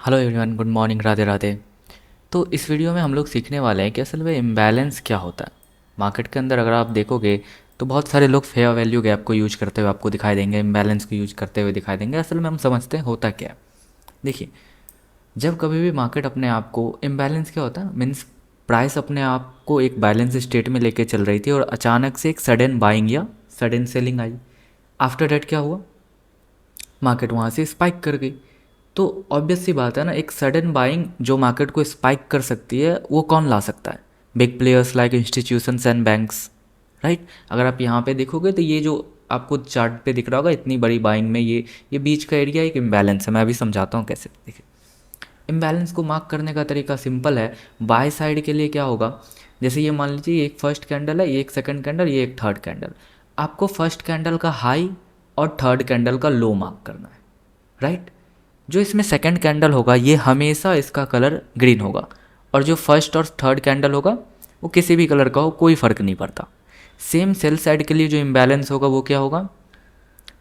Hello everyone, good morning, Radhe Radhe. तो इस video में हम लोग सीखने वाले हैं कि असल में इम्बैलेंस क्या होता है। मार्केट के अंदर अगर आप देखोगे तो बहुत सारे लोग फेयर वैल्यू गैप को यूज करते हुए आपको दिखाई देंगे, इम्बैलेंस को यूज करते हुए दिखाई देंगे। असल में हम समझते हैं होता क्या है। देखिए, जब कभी भी मार्केट अपने आप को इम्बैलेंस क्या होता है, मीन्स प्राइस अपने आप को एक बैलेंस स्टेट में लेके चल रही थी और अचानक से एक सडन बाइंग या सडन सेलिंग आई। आफ्टर डेट क्या हुआ, मार्केट वहाँ से स्पाइक कर गई। तो ऑब्वियस सी बात है ना, एक सडन बाइंग जो मार्केट को स्पाइक कर सकती है वो कौन ला सकता है? Big players like institutions and banks, right. अगर आप यहाँ पे देखोगे तो ये जो आपको चार्ट पे दिख रहा होगा, इतनी बड़ी बाइंग में ये बीच का एरिया एक इम्बैलेंस है। मैं अभी समझाता हूँ कैसे। देखिए, इम्बैलेंस को मार्क करने का तरीका सिंपल है। बाय साइड के लिए क्या होगा, जैसे ये मान लीजिए ये एक फर्स्ट कैंडल है, ये एक सेकंड कैंडल, ये एक थर्ड कैंडल। आपको फर्स्ट कैंडल का हाई और थर्ड कैंडल का लो मार्क करना है, राइट। जो इसमें सेकंड कैंडल होगा ये हमेशा इसका कलर ग्रीन होगा, और जो फर्स्ट और थर्ड कैंडल होगा वो किसी भी कलर का हो, कोई फ़र्क नहीं पड़ता। सेम सेल साइड के लिए जो इम्बैलेंस होगा वो क्या होगा,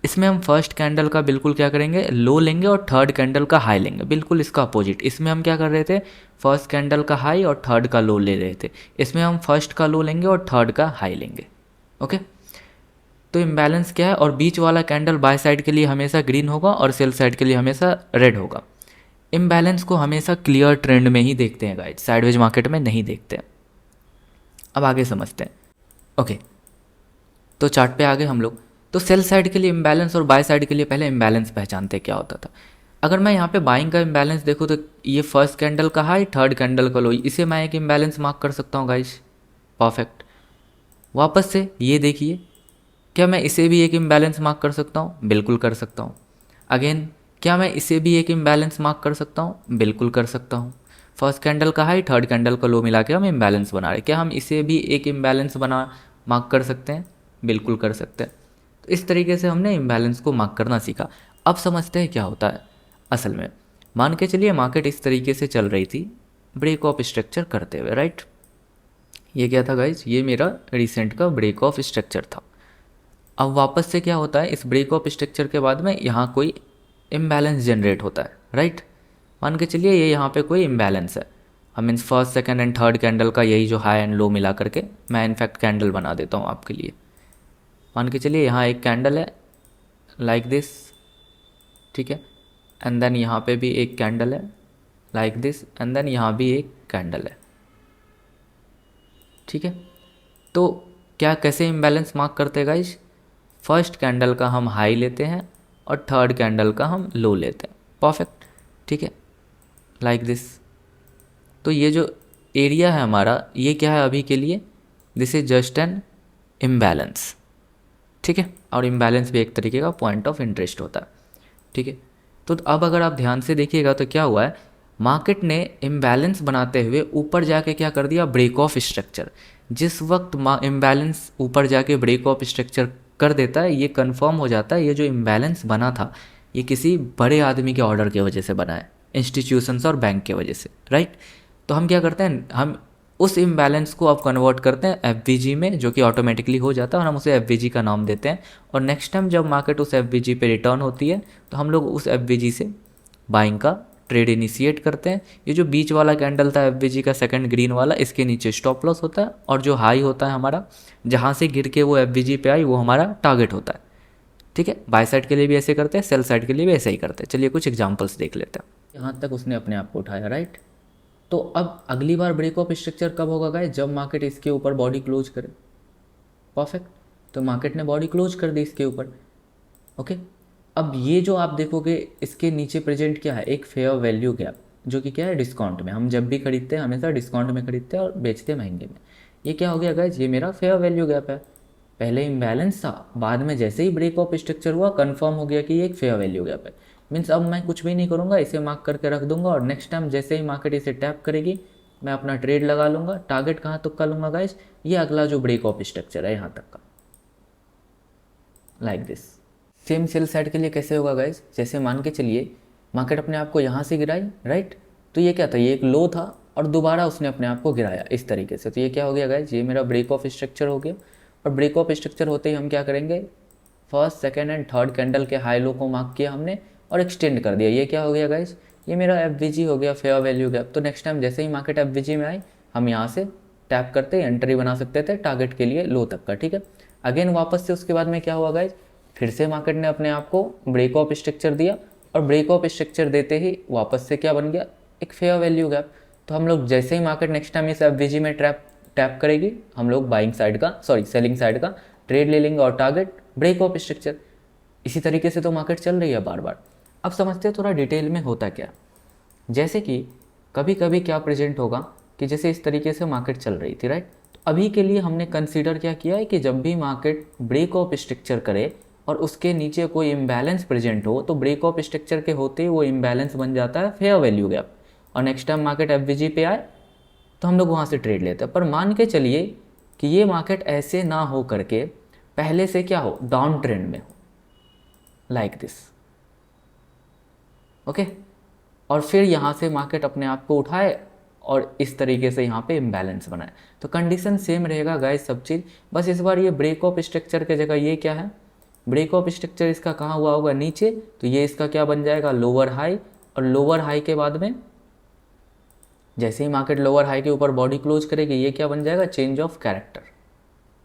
इसमें हम फर्स्ट कैंडल का बिल्कुल क्या करेंगे, लो लेंगे, और थर्ड कैंडल का हाई लेंगे, बिल्कुल इसका अपोजिट। इसमें हम क्या कर रहे थे, फर्स्ट कैंडल का हाई और थर्ड का लो ले रहे थे। इसमें हम फर्स्ट का लो लेंगे और थर्ड का हाई लेंगे। ओके, तो इम्बैलेंस क्या है, और बीच वाला कैंडल बाय साइड के लिए हमेशा ग्रीन होगा और सेल साइड के लिए हमेशा रेड होगा। इम्बैलेंस को हमेशा क्लियर ट्रेंड में ही देखते हैं गाइड, साइडवेज मार्केट में नहीं देखते हैं। अब आगे समझते हैं। ओके, तो चार्ट पे आगे हम लोग, तो सेल साइड के लिए इम्बैलेंस और बाय साइड के लिए पहले इम्बैलेंस पहचानते क्या होता था। अगर मैं यहाँ पे बाइंग का इम्बैलेंस देखूँ तो ये फर्स्ट कैंडल का हाई, थर्ड कैंडल का लो, इसे मैं एक इम्बैलेंस मार्क कर सकता हूँ गाइज। परफेक्ट। वापस से ये देखिए, क्या मैं इसे भी एक इम्बैलेंस मार्क कर सकता हूँ? बिल्कुल कर सकता हूँ। अगेन, क्या मैं इसे भी एक इम्बैलेंस मार्क कर सकता हूँ? बिल्कुल कर सकता हूँ। फर्स्ट कैंडल का हाई, थर्ड कैंडल का लो मिला के हम इम्बैलेंस बना रहे हैं, क्या हम इसे भी एक इम्बैलेंस बना मार्क कर सकते हैं? बिल्कुल कर सकते हैं। तो इस तरीके से हमने इम्बैलेंस को मार्क करना सीखा। अब समझते हैं क्या होता है असल में। मान के चलिए मार्केट इस तरीके से चल रही थी, ब्रेक ऑफ स्ट्रक्चर करते हुए, राइट। ये क्या था गाइज, ये मेरा रिसेंट का ब्रेक ऑफ स्ट्रक्चर था। अब वापस से क्या होता है, इस ब्रेक ऑफ स्ट्रक्चर के बाद में यहाँ कोई इम्बैलेंस जनरेट होता है, राइट। मान के चलिए ये यहाँ पे कोई इम्बैलेंस है। हम means first second and third candle का यही जो हाई एंड लो मिला करके मैं इनफैक्ट कैंडल बना देता हूँ आपके लिए। मान के चलिए यहाँ एक कैंडल है लाइक दिस, ठीक है। एंड देन यहाँ पे भी एक कैंडल है लाइक दिस, एंड देन यहाँ भी एक कैंडल है, ठीक है। तो क्या कैसे इम्बैलेंस मार्क करते हैं गाइज, फर्स्ट कैंडल का हम हाई लेते हैं और थर्ड कैंडल का हम लो लेते हैं। परफेक्ट, ठीक है, लाइक दिस। तो ये जो एरिया है हमारा, ये क्या है अभी के लिए, this is just an imbalance, ठीक है। और इम्बैलेंस भी एक तरीके का पॉइंट ऑफ इंटरेस्ट होता है, ठीक है। तो अब अगर आप ध्यान से देखिएगा तो क्या हुआ है, मार्केट ने इम्बैलेंस बनाते हुए ऊपर जाके क्या कर दिया, ब्रेक ऑफ स्ट्रक्चर। जिस वक्त इम्बैलेंस ऊपर जाके ब्रेक ऑफ स्ट्रक्चर कर देता है, ये कंफर्म हो जाता है ये जो इम्बैलेंस बना था ये किसी बड़े आदमी के ऑर्डर की वजह से बना है, इंस्टीट्यूशंस और बैंक की वजह से, राइट। तो हम क्या करते हैं, हम उस इम्बैलेंस को अब कन्वर्ट करते हैं एफ में, जो कि ऑटोमेटिकली हो जाता है, और हम उसे एफ का नाम देते हैं। और नेक्स्ट टाइम जब मार्केट उस एफ पे रिटर्न होती है तो हम लोग उस एफ से बाइंग का ट्रेड इनिशिएट करते हैं। ये जो बीच वाला कैंडल था एफ का सेकंड ग्रीन वाला, इसके नीचे स्टॉप लॉस होता है, और जो हाई होता है हमारा, जहाँ से गिर के वो एफ पे आई, वो हमारा टारगेट होता है, ठीक है। बाय साइड के लिए भी ऐसे करते हैं, सेल साइड के लिए भी ऐसे ही करते हैं। चलिए कुछ एग्जांपल्स देख लेते हैं। यहाँ तक उसने अपने आप को उठाया, राइट। तो अब अगली बार ब्रेक ऑफ स्ट्रक्चर कब होगा गाइस, जब मार्केट इसके ऊपर बॉडी क्लोज करे। परफेक्ट, तो मार्केट ने बॉडी क्लोज कर दी इसके ऊपर। ओके, अब ये जो आप देखोगे इसके नीचे प्रेजेंट क्या है, एक फेयर वैल्यू गैप, जो कि क्या है, डिस्काउंट में। हम जब भी खरीदते हैं हमेशा डिस्काउंट में खरीदते हैं और बेचते हैं महंगे में। ये क्या हो गया गाइस, ये मेरा फेयर वैल्यू गैप है। पहले इम्बैलेंस था, बाद में जैसे ही ब्रेक ऑफ स्ट्रक्चर हुआ कंफर्म हो गया कि ये एक फेयर वैल्यू गैप है। मीन्स अब मैं कुछ भी नहीं करूँगा, इसे मार्क करके रख दूंगा, और नेक्स्ट टाइम जैसे ही मार्केट इसे टैप करेगी मैं अपना ट्रेड लगा लूँगा। टारगेट कहाँ तक का लूँगा गाइस, ये अगला जो ब्रेक ऑफ स्ट्रक्चर है यहाँ तक का, like this. Same sell side के लिए कैसे होगा गाइस, जैसे मान के चलिए मार्केट अपने आप को यहाँ से गिराई, राइट। तो ये क्या था, ये एक लो था और दोबारा उसने अपने आप को गिराया इस तरीके से। तो ये क्या हो गया गाइस, ये मेरा ब्रेक ऑफ स्ट्रक्चर हो गया। और ब्रेक ऑफ स्ट्रक्चर होते ही हम क्या करेंगे, first second and third candle के हाई लो को मार्क किया हमने और एक्सटेंड कर दिया। ये क्या हो गया गाइस, ये मेरा एफ हो गया फेयर वैल्यू गैप। तो नेक्स्ट टाइम जैसे ही मार्केट एफ में आई, हम यहाँ से टैप करते एंट्री बना सकते थे टारगेट के लिए लो तक का, ठीक है। अगेन वापस से उसके बाद में क्या हुआ गाइज, फिर से मार्केट ने अपने आप को ब्रेक ऑफ स्ट्रक्चर दिया, और ब्रेक ऑफ स्ट्रक्चर देते ही वापस से क्या बन गया, एक फेयर वैल्यू गैप। तो हम लोग जैसे ही मार्केट नेक्स्ट टाइम इस एफ में टैप करेगी, हम लोग बाइंग साइड का सेलिंग साइड का ट्रेड ले लेंगे, और टारगेट ब्रेक ऑफ स्ट्रक्चर। इसी तरीके से तो मार्केट चल रही है बार बार। अब समझते हैं थोड़ा डिटेल में होता क्या। जैसे कि कभी कभी क्या प्रेजेंट होगा कि जैसे इस तरीके से मार्केट चल रही थी, राइट। तो अभी के लिए हमने कंसीडर क्या किया है कि जब भी मार्केट ब्रेक ऑफ स्ट्रक्चर करे और उसके नीचे कोई इम्बैलेंस प्रेजेंट हो, तो ब्रेक ऑफ स्ट्रक्चर के होते ही वो इम्बैलेंस बन जाता है फेयर वैल्यू गैप, और नेक्स्ट टाइम मार्केट एफ पे आए तो हम लोग वहाँ से ट्रेड लेते हैं। पर मान के चलिए कि ये मार्केट ऐसे ना हो करके पहले से क्या हो, डाउन ट्रेंड में हो, लाइक दिस, ओके। और फिर यहाँ से मार्केट अपने आप को उठाए और इस तरीके से यहाँ पे इम्बैलेंस बनाए, तो कंडीशन सेम रहेगा गाइस सब चीज़। बस इस बार ये ब्रेक ऑफ स्ट्रक्चर के जगह ये क्या है, ब्रेक ऑफ स्ट्रक्चर इसका कहाँ हुआ होगा, नीचे। तो ये इसका क्या बन जाएगा, लोअर हाई, और लोअर हाई के बाद में जैसे ही मार्केट लोअर हाई के ऊपर बॉडी क्लोज करेगी, ये क्या बन जाएगा, change of character,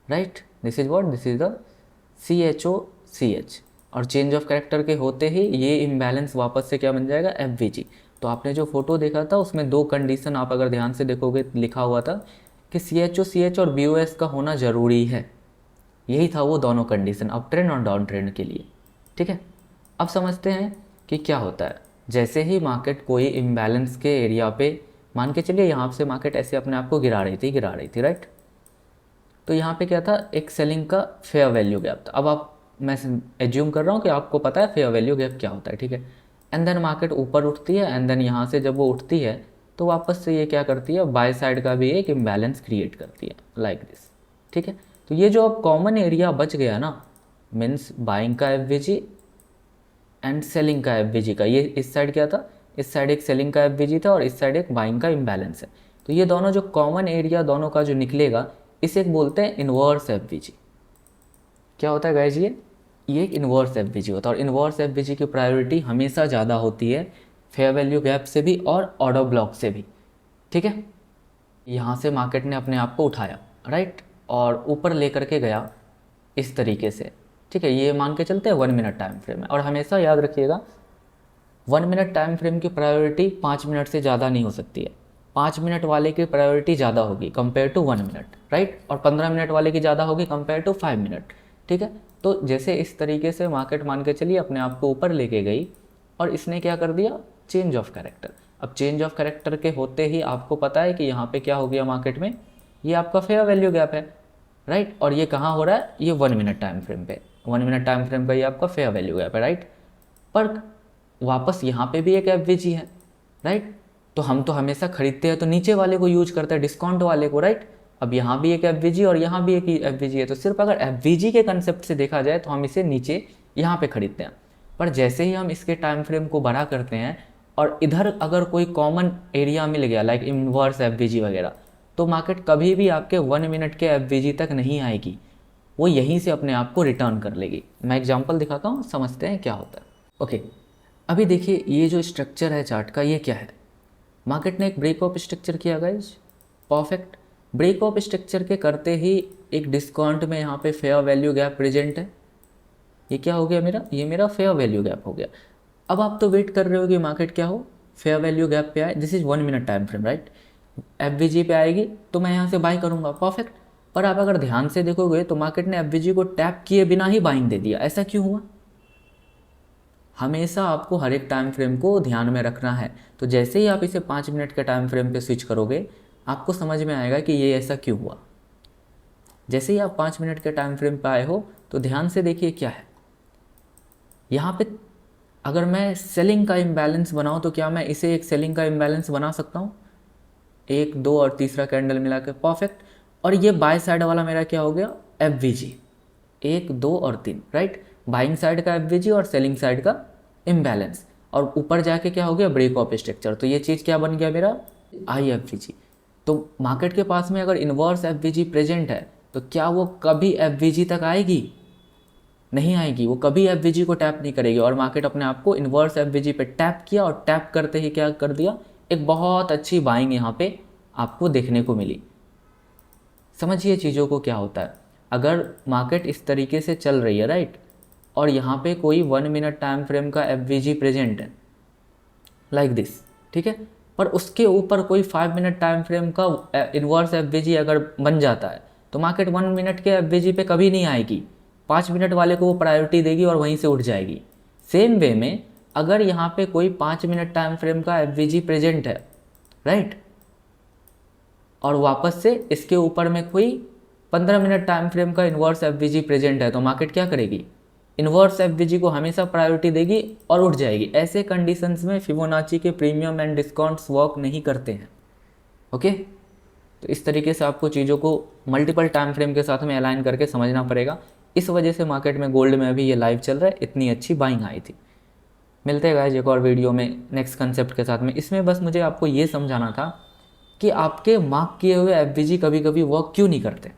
right. This is what, this is the CHOCH। और चेंज ऑफ कैरेक्टर के होते ही ये इम्बैलेंस वापस से क्या बन जाएगा, FVG। तो आपने जो फोटो देखा था उसमें दो कंडीशन आप अगर ध्यान से देखोगे लिखा हुआ था कि CHOCH और BOS का होना ज़रूरी है। यही था वो दोनों कंडीशन, अप ट्रेंड और डाउन ट्रेंड के लिए, ठीक है। अब समझते हैं कि क्या होता है। जैसे ही मार्केट कोई इम्बैलेंस के एरिया पे, मान के चलिए यहाँ से मार्केट ऐसे अपने आप को गिरा रही थी, राइट। तो यहाँ पे क्या था, एक सेलिंग का फेयर वैल्यू गैप था। अब मैं एज्यूम कर रहा हूँ कि आपको पता है फेयर वैल्यू गैप क्या होता है, ठीक है। एंड देन मार्केट ऊपर उठती है, एंड देन यहाँ से जब वो उठती है तो वापस से ये क्या करती है, बाय साइड का भी एक इम्बैलेंस क्रिएट करती है, लाइक दिस, ठीक है। तो ये जो अब कॉमन एरिया बच गया ना, मीन्स बाइंग का FVG एंड सेलिंग का FVG का, ये इस साइड क्या था, इस साइड एक सेलिंग का FVG था और इस साइड एक बाइंग का इम्बैलेंस है। तो ये दोनों जो कॉमन एरिया दोनों का जो निकलेगा, इसे बोलते हैं इन्वर्स FVG। क्या होता है गाइस, ये एक इन्वर्स FVG होता है, और इन्वर्स FVG की प्रायोरिटी हमेशा ज़्यादा होती है फेयर वैल्यू गैप से भी और ऑर्डर ब्लॉक से भी, ठीक है। यहाँ से मार्केट ने अपने आप को उठाया, राइट, और ऊपर लेकर के गया इस तरीके से, ठीक है। ये मान के चलते हैं 1 मिनट टाइम फ्रेम है, और हमेशा याद रखिएगा 1 मिनट टाइम फ्रेम की प्रायोरिटी 5 मिनट से ज़्यादा नहीं हो सकती है। 5 मिनट वाले की प्रायोरिटी ज़्यादा होगी कंपेयर टू 1 मिनट, राइट, और 15 मिनट वाले की ज़्यादा होगी कंपेयर टू 5 मिनट, ठीक है। तो जैसे इस तरीके से मार्केट मान के चलिए अपने आप को ऊपर लेके गई, और इसने क्या कर दिया, चेंज ऑफ कैरेक्टर। अब चेंज ऑफ कैरेक्टर के होते ही आपको पता है कि यहाँ पे क्या हो गया मार्केट में, ये आपका फेयर वैल्यू गैप है, राइट। और ये कहाँ हो रहा है, ये 1 मिनट टाइम फ्रेम पे, 1 मिनट टाइम फ्रेम का ये आपका फेयर वैल्यू गैप है, राइट। पर वापस यहाँ पे भी एक FVG है, राइट। तो हम तो हमेशा खरीदते हैं तो नीचे वाले को यूज करते हैं, डिस्काउंट वाले को, राइट। अब यहाँ भी एक FVG और यहाँ भी एक FVG है, तो सिर्फ अगर FVG के कंसेप्ट से देखा जाए तो हम इसे नीचे यहाँ पे खरीदते हैं। पर जैसे ही हम इसके टाइम फ्रेम को बड़ा करते हैं और इधर अगर कोई कॉमन एरिया मिल गया लाइक इन्वर्स FVG वगैरह, तो मार्केट कभी भी आपके 1 मिनट के FVG तक नहीं आएगी, वो यहीं से अपने आप को रिटर्न कर लेगी। मैं एग्जांपल दिखाता हूँ, समझते हैं क्या होता है। ओके, अभी देखिए ये जो स्ट्रक्चर है चार्ट का, ये क्या है, मार्केट ने एक ब्रेक ऑफ स्ट्रक्चर किया guys, perfect. Break of structure के करते ही एक डिस्काउंट में यहाँ पे फेयर वैल्यू गैप प्रेजेंट है। ये क्या हो गया मेरा, ये मेरा फेयर वैल्यू गैप हो गया। अब आप तो वेट कर रहे हो कि मार्केट क्या हो, फेयर वैल्यू गैप पे आए। This is 1 minute time frame, right. FVG पे आएगी तो मैं यहाँ से बाई करूँगा, परफेक्ट। पर आप अगर ध्यान से देखोगे तो मार्केट ने FVG को टैप किए बिना ही बाइंग दे दिया। ऐसा क्यों हुआ, हमेशा आपको हर एक टाइम फ्रेम को ध्यान में रखना है। तो जैसे ही आप इसे 5 मिनट के टाइम फ्रेम पे स्विच करोगे, आपको समझ में आएगा कि ये ऐसा क्यों हुआ। जैसे ही आप 5 मिनट के टाइम फ्रेम पे आए हो तो ध्यान से देखिए क्या है यहाँ पे। अगर मैं सेलिंग का इम्बैलेंस बनाऊँ तो क्या मैं इसे एक सेलिंग का इम्बैलेंस बना सकता हूँ, 1, 2 और तीसरा कैंडल मिला के, परफेक्ट। और ये बाय साइड वाला मेरा क्या हो गया, FVG, 1, 2 और 3, राइट। बाइंग साइड का FVG और सेलिंग साइड का इम्बैलेंस, और ऊपर जाके क्या हो गया, ब्रेक ऑफ स्ट्रक्चर। तो ये चीज़ क्या बन गया मेरा, IFVG। तो मार्केट के पास में अगर इन्वर्स FVG प्रेजेंट है तो क्या वो कभी FVG तक आएगी, नहीं आएगी, वो कभी एफ को टैप नहीं करेगी। और मार्केट अपने आप को इन्वर्स एफ पे टैप किया और टैप करते ही क्या कर दिया, एक बहुत अच्छी बाइंग यहाँ पे आपको देखने को मिली। समझिए चीज़ों को क्या होता है। अगर मार्केट इस तरीके से चल रही है राइट, और यहाँ पे कोई 1 मिनट टाइम फ्रेम का एफ प्रेजेंट है लाइक दिस, ठीक है, पर उसके ऊपर कोई 5 मिनट टाइम फ्रेम का इन्वर्स एफ अगर बन जाता है तो मार्केट 1 मिनट के एफ पे कभी नहीं आएगी, 5 मिनट वाले को वो प्रायोरिटी देगी और वहीं से उठ जाएगी। सेम वे में अगर यहाँ पे कोई 5 मिनट टाइम फ्रेम का एफ प्रेजेंट है राइट, और वापस से इसके ऊपर में कोई 15 मिनट टाइम फ्रेम का इन्वर्स एफ प्रेजेंट है, तो मार्केट क्या करेगी, इन्वर्स एफ को हमेशा प्रायोरिटी देगी और उठ जाएगी। ऐसे कंडीशंस में फिबोनाची के प्रीमियम एंड डिस्काउंट्स वर्क नहीं करते हैं। ओके, तो इस तरीके से आपको चीज़ों को मल्टीपल टाइम फ्रेम के साथ में अलाइन करके समझना पड़ेगा। इस वजह से मार्केट में गोल्ड में अभी ये लाइव चल रहा है, इतनी अच्छी बाइंग आई थी। मिलते हैं गाइस एक और वीडियो में नेक्स्ट कंसेप्ट के साथ में। इसमें बस मुझे आपको ये समझाना था कि आपके मार्क किए हुए एफ कभी कभी वर्क क्यों नहीं करते।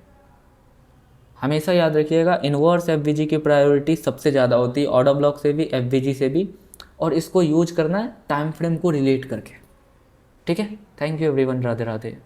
हमेशा याद रखिएगा, इन्वर्स एफ की प्रायोरिटी सबसे ज़्यादा होती है, ऑर्डर ब्लॉक से भी एफ से भी, और इसको यूज करना है टाइम फ्रेम को रिलेट करके। ठीक है, thank you everyone, Radhe Radhe.